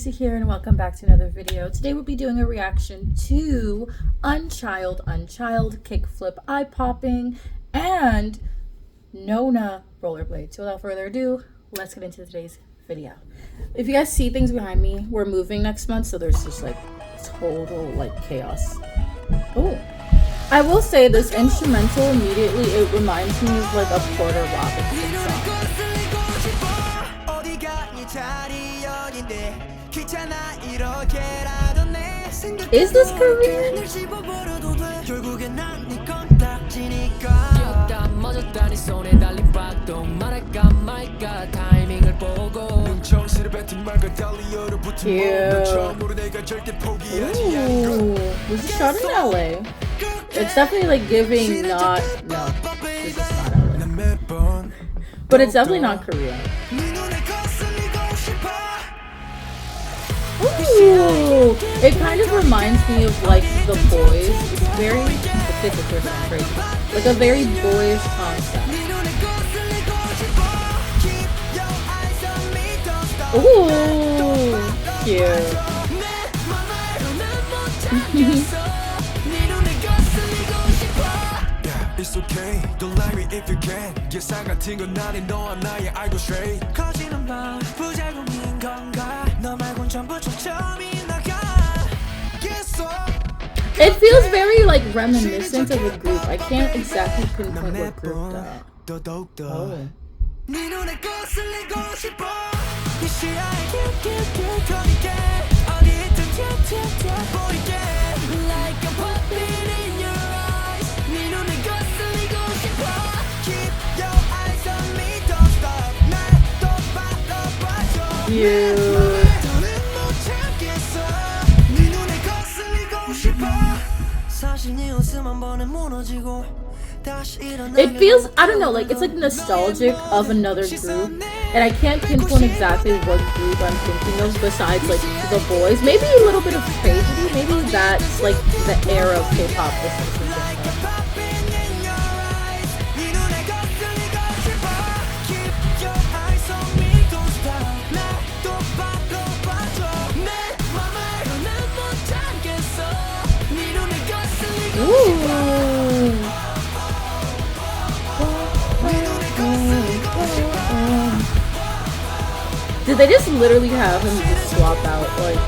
Casey here, and welcome back to another video. Today we'll be doing a reaction to Unchild Unchild, Kickflip Eye Popping, and Nona Rollerblade. So without further ado, let's get into today's video. If you guys see things behind me, we're moving next month, so there's just like total like chaos. Oh, I will say this instrumental immediately, it reminds me of like a Porter Robinson song. Is this Korean? Cute. Ooh, this is shot in LA. It's definitely like giving no, this is not LA. But it's definitely not Korean. Ooh, it kind of reminds me of like The Boys. It's very, like a very boyish concept. Ooh, cute. It's okay, don't lie me if you can. 예상 같은 건 아닌 너와 나의 알고 straight. 커지는 밤 부작용인 건가? 너 말곤 전부 초점이 나가. It feels very like reminiscent of a group. I can't exactly pinpoint what group though. Oh. Like a puppet in your eyes. It feels, I don't know, like it's like nostalgic of another group, and I can't pinpoint exactly what group I'm thinking of besides like The Boys. Maybe a little bit of Tragedy, maybe that's like the era of K-pop this is thinking of. Did they just literally have him just swap out like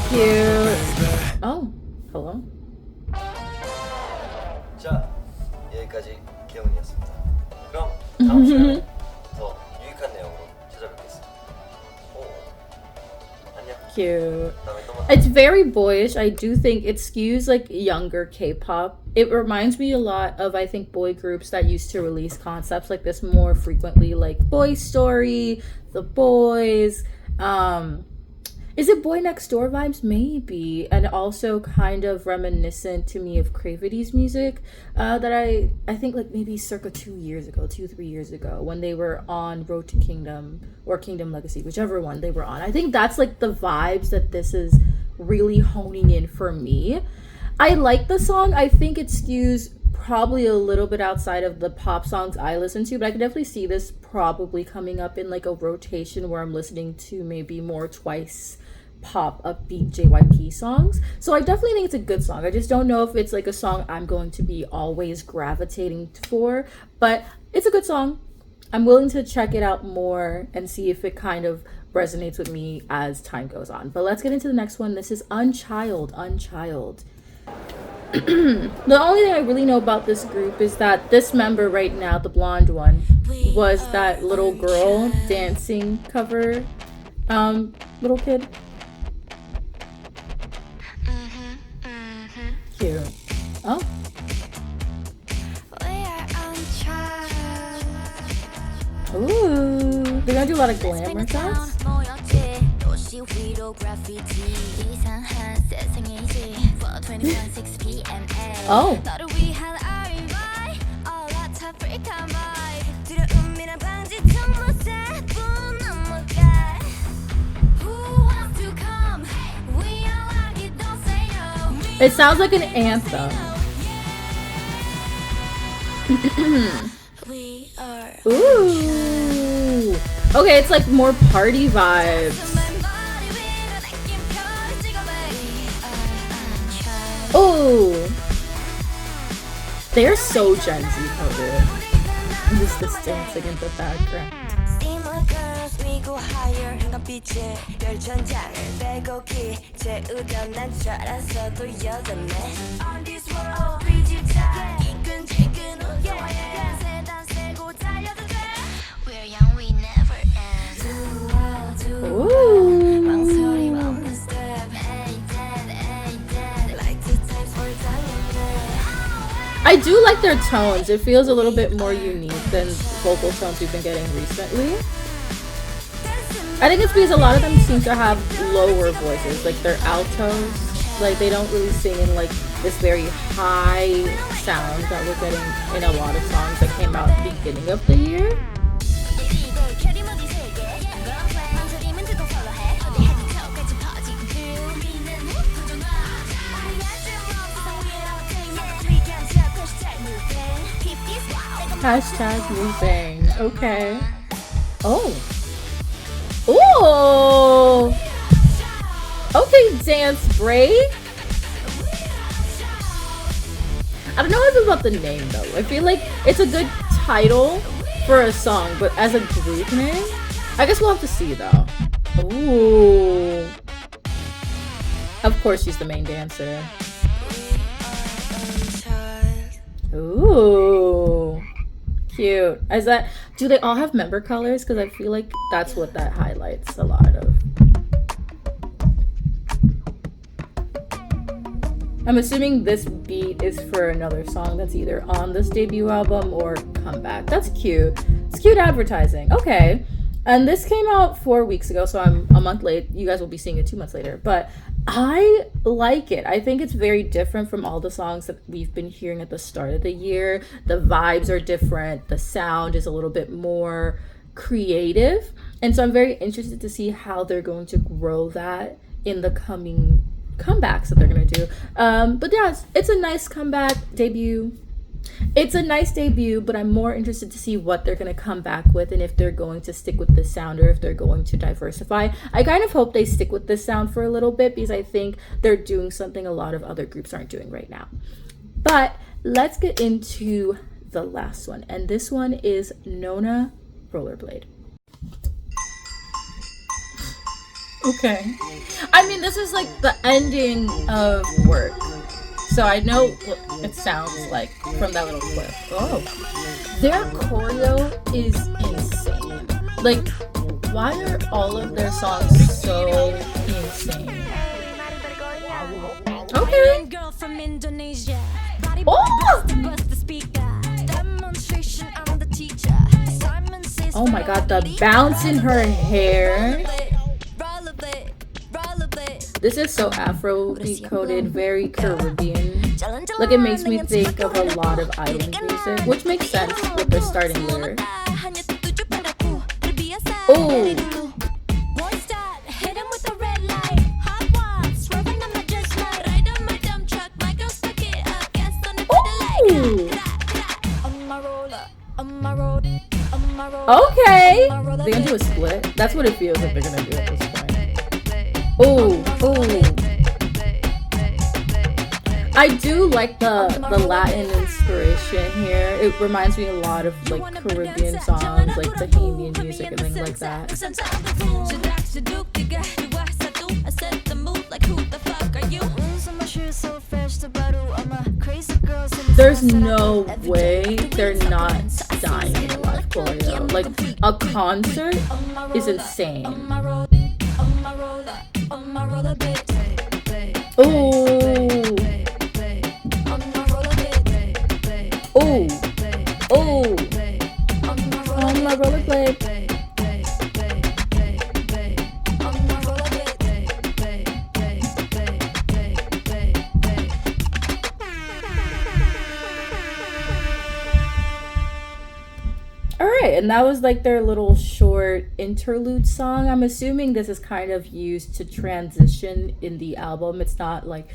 cute. Oh, hello. 자, 여기까지 개운이었습니다. 그럼 다음 시간에 더 유익한 내용으로 찾아뵙겠습니다. 오, 안녕. Cute. It's very boyish. I do think it skews like younger K-pop. It reminds me a lot of, I think, boy groups that used to release concepts like this more frequently, like Boy Story, The Boys. Is it Boy Next Door vibes? Maybe. And also kind of reminiscent to me of Cravity's music that I think like maybe circa 3 years ago when they were on Road to Kingdom or Kingdom Legacy, whichever one they were on. I think that's like the vibes that this is really honing in for me. I like the song. I think it skews probably a little bit outside of the pop songs I listen to, but I can definitely see this probably coming up in like a rotation where I'm listening to maybe more Twice pop upbeat JYP songs. So I definitely think it's a good song. I just don't know if it's like a song I'm going to be always gravitating for, but it's a good song. I'm willing to check it out more and see if it kind of resonates with me as time goes on. But let's get into the next one. This is Unchild Unchild. The only thing I really know about this group is that this member right now, the blonde one, was that little girl dancing cover little kid. Cute. Oh. Ooh, they're gonna do a lot of glamour shots. Oh. It sounds like an anthem. Ooh. Okay, it's like more party vibes. Oh. They're so Gen Z coded. Just this dancing in the background. I do like their tones. It feels a little bit more unique than vocal tones we've been getting recently. I think it's because a lot of them seem to have lower voices, like they're altos. Like they don't really sing in like this very high sound that we're getting in a lot of songs that came out at the beginning of the year. Hashtag moving. Okay. Oh. Ooh. Okay, dance break. I don't know what's about the name though. I feel like it's a good title for a song, but as a group name, I guess we'll have to see though. Ooh. Of course, she's the main dancer. Ooh. Cute. Is that, do they all have member colors? Because I feel like that's what that highlights a lot of. I'm assuming this beat is for another song that's either on this debut album or comeback. That's cute. It's cute advertising. Okay. And this came out 4 weeks ago, so I'm a month late. You guys will be seeing it 2 months later. But I like it. I think it's very different from all the songs that we've been hearing at the start of the year. The vibes are different. The sound is a little bit more creative. And so I'm very interested to see how they're going to grow that in the coming comebacks that they're going to do. But yeah, it's a nice comeback debut. It's a nice debut, but I'm more interested to see what they're going to come back with and if they're going to stick with this sound or if they're going to diversify. I kind of hope they stick with this sound for a little bit because I think they're doing something a lot of other groups aren't doing right now. But let's get into the last one, and this one is Nona, Rollerblade. Okay. I mean, this is like the ending of work. So I know what it sounds like from that little clip. Oh, their choreo is insane. Like, why are all of their songs so insane? Okay. Oh my god, the bounce in her hair. This is so Afro-decoded, very Caribbean. Like, it makes me think of a lot of island music, which makes sense with their starting lyric. Oh! Okay! They're gonna do a split? That's what it feels like they're gonna do at this point. Oh, oh. I do like the Latin inspiration here. It reminds me a lot of like Caribbean songs, like Bahamian music and things like that. There's no way they're not dying in a live choreo. Like, a concert is insane. Ooh. Oh, oh, on my rollerblade. All right, and that was like their little short interlude song. I'm assuming this is kind of used to transition in the album. It's not like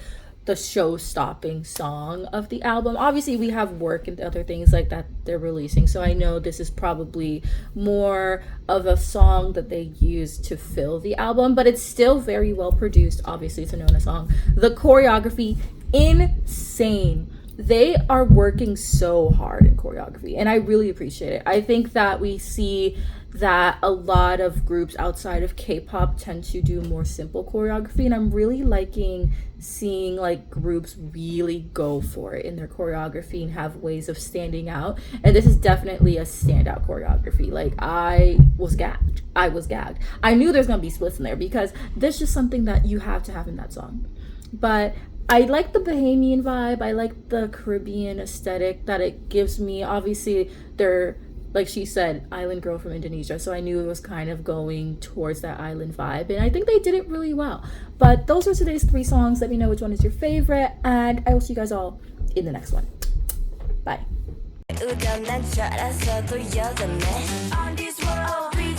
the show-stopping song of the album. Obviously, we have work and other things like that they're releasing, so I know this is probably more of a song that they use to fill the album, but it's still very well produced. Obviously, it's a Nona song. The choreography, insane. They are working so hard in choreography, and I really appreciate it. I think that we see that a lot of groups outside of K-pop tend to do more simple choreography, and I'm really liking seeing like groups really go for it in their choreography and have ways of standing out. And this is definitely a standout choreography. Like, I was gagged. I knew there's gonna be splits in there because this is something that you have to have in that song. But I like the Bahamian vibe. I like the Caribbean aesthetic that it gives me. Obviously, they're, like she said, island girl from Indonesia, so I knew it was kind of going towards that island vibe, and I think they did it really well. But those are today's 3 songs. Let me know which one is your favorite, and I will see you guys all in the next one. Bye. 우던 난 줄 알았어도 여전해 On this world, we